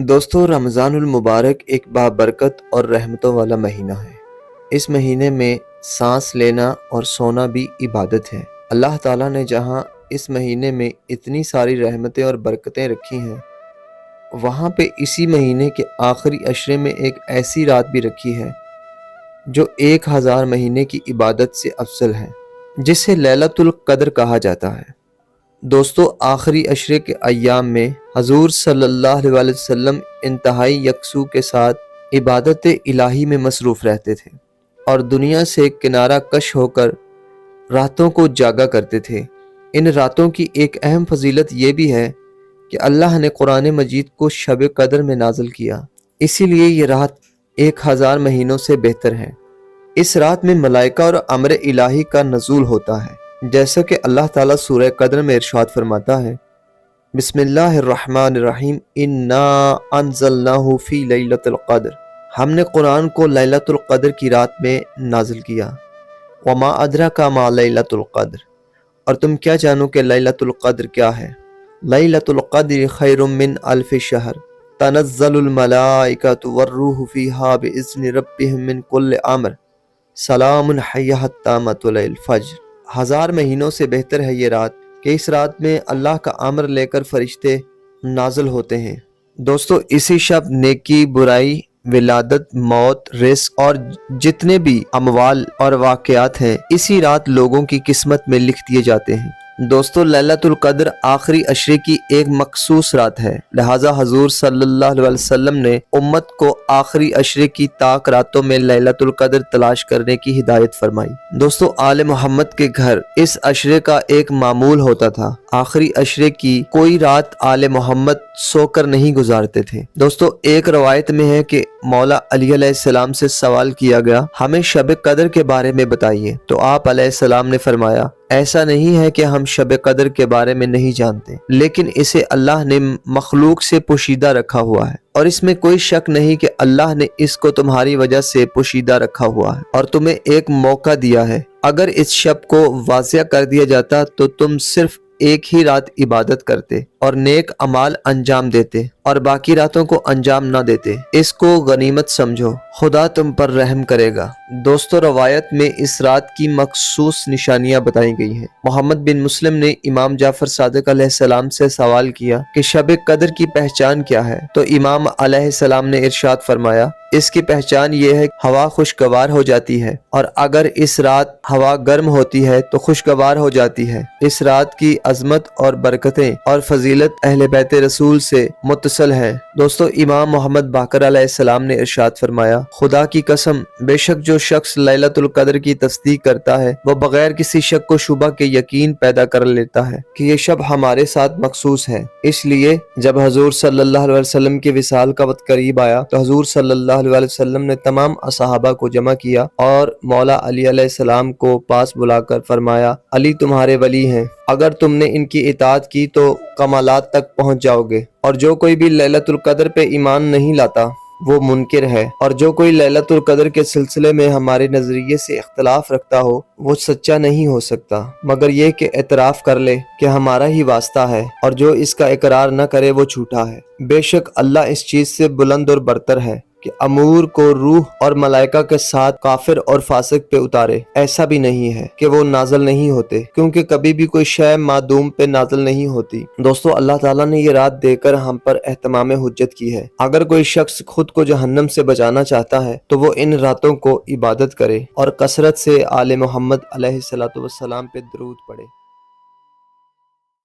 دوستو رمضان المبارک ایک بابرکت اور رحمتوں والا مہینہ ہے۔ اس مہینے میں سانس لینا اور سونا بھی عبادت ہے۔ اللہ تعالیٰ نے جہاں اس مہینے میں اتنی ساری رحمتیں اور برکتیں رکھی ہیں، وہاں پہ اسی مہینے کے آخری عشرے میں ایک ایسی رات بھی رکھی ہے جو 1000 مہینے کی عبادت سے افضل ہے، جسے لیلۃ القدر کہا جاتا ہے۔ دوستو آخری عشرے کے ایام میں حضور صلی اللہ علیہ وسلم انتہائی یکسو کے ساتھ عبادت الہی میں مصروف رہتے تھے اور دنیا سے کنارہ کش ہو کر راتوں کو جاگا کرتے تھے۔ ان راتوں کی ایک اہم فضیلت یہ بھی ہے کہ اللہ نے قرآن مجید کو شب قدر میں نازل کیا، اسی لیے یہ رات 1000 مہینوں سے بہتر ہے۔ اس رات میں ملائکہ اور امر الہی کا نزول ہوتا ہے، جیسا کہ اللہ تعالیٰ سورہ قدر میں ارشاد فرماتا ہے، بسم اللہ الرحمن الرحیم، انا انزلناہ فی لیلۃ القدر، ہم نے قرآن کو لیلۃ القدر کی رات میں نازل کیا۔ وما ادراک ما لیلۃ القدر، اور تم کیا جانو کہ لیلۃ القدر کیا ہے؟ لیلۃ القدر خیر من الف شہر، تنزل الملائکۃ والروح فیہا باذن ربہم من کل امر، سلام ہی حتی مطلع الفجر۔ 1000 مہینوں سے بہتر ہے یہ رات کہ اس رات میں اللہ کا امر لے کر فرشتے نازل ہوتے ہیں۔ دوستو اسی شب نیکی، برائی، ولادت، موت، رزق اور جتنے بھی اموال اور واقعات ہیں، اسی رات لوگوں کی قسمت میں لکھ دیے جاتے ہیں۔ دوستو لیلۃ القدر آخری عشرے کی ایک مخصوص رات ہے، لہٰذا حضور صلی اللہ علیہ وسلم نے امت کو آخری عشرے کی طاق راتوں میں لیلۃ القدر تلاش کرنے کی ہدایت فرمائی۔ دوستو آل محمد کے گھر اس عشرے کا ایک معمول ہوتا تھا، آخری عشرے کی کوئی رات آل محمد سو کر نہیں گزارتے تھے۔ دوستو ایک روایت میں ہے کہ مولا علی علیہ السلام سے سوال کیا گیا، ہمیں شب قدر کے بارے میں بتائیے، تو آپ علیہ السلام نے فرمایا، ایسا نہیں ہے کہ ہم شب قدر کے بارے میں نہیں جانتے، لیکن اسے اللہ نے مخلوق سے پوشیدہ رکھا ہوا ہے، اور اس میں کوئی شک نہیں کہ اللہ نے اس کو تمہاری وجہ سے پوشیدہ رکھا ہوا ہے اور تمہیں ایک موقع دیا ہے۔ اگر اس شب کو واضح کر دیا جاتا تو تم صرف ایک ہی رات عبادت کرتے اور نیک اعمال انجام دیتے اور باقی راتوں کو انجام نہ دیتے۔ اس کو غنیمت سمجھو، خدا تم پر رحم کرے گا۔ دوستو روایت میں اس رات کی مخصوص نشانیاں بتائی گئی ہیں۔ محمد بن مسلم نے امام جعفر صادق علیہ السلام سے سوال کیا کہ شب قدر کی پہچان کیا ہے، تو امام علیہ السلام نے ارشاد فرمایا، اس کی پہچان یہ ہے کہ ہوا خوشگوار ہو جاتی ہے، اور اگر اس رات ہوا گرم ہوتی ہے تو خوشگوار ہو جاتی ہے۔ اس رات کی عظمت اور برکتیں اور فضیلت اہل بیت رسول سے متصل ہے۔ دوستو امام محمد باقر علیہ السلام نے ارشاد فرمایا، خدا کی قسم، بے شک جو شخص لیلۃ القدر کی تصدیق کرتا ہے وہ بغیر کسی شک و شبہ کے یقین پیدا کر لیتا ہے کہ یہ شب ہمارے ساتھ مخصوص ہے۔ اس لیے جب حضور صلی اللہ علیہ وسلم کے وصال کا وقت قریب آیا تو حضور صلی اللہ علیہ وسلم نے تمام صحابہ کو جمع کیا اور مولا علی علیہ السلام کو پاس بلا کر فرمایا، علی تمہارے ولی ہیں، اگر تم نے ان کی اطاعت کی تو کمالات تک پہنچ جاؤ گے، اور جو کوئی بھی لیلۃ القدر پہ ایمان نہیں لاتا وہ منکر ہے، اور جو کوئی لیلۃ القدر کے سلسلے میں ہمارے نظریے سے اختلاف رکھتا ہو وہ سچا نہیں ہو سکتا مگر یہ کہ اعتراف کر لے کہ ہمارا ہی واسطہ ہے، اور جو اس کا اقرار نہ کرے وہ جھوٹا ہے۔ بے شک اللہ اس چیز سے بلند اور برتر ہے کہ امور کو روح اور ملائکہ کے ساتھ کافر اور فاسق پہ اتارے، ایسا بھی نہیں ہے کہ وہ نازل نہیں ہوتے، کیونکہ کبھی بھی کوئی شے معدوم پہ نازل نہیں ہوتی۔ دوستو اللہ تعالیٰ نے یہ رات دے کر ہم پر اہتمام حجت کی ہے۔ اگر کوئی شخص خود کو جہنم سے بچانا چاہتا ہے تو وہ ان راتوں کو عبادت کرے اور کثرت سے آل محمد علیہ السلام پہ درود پڑھے۔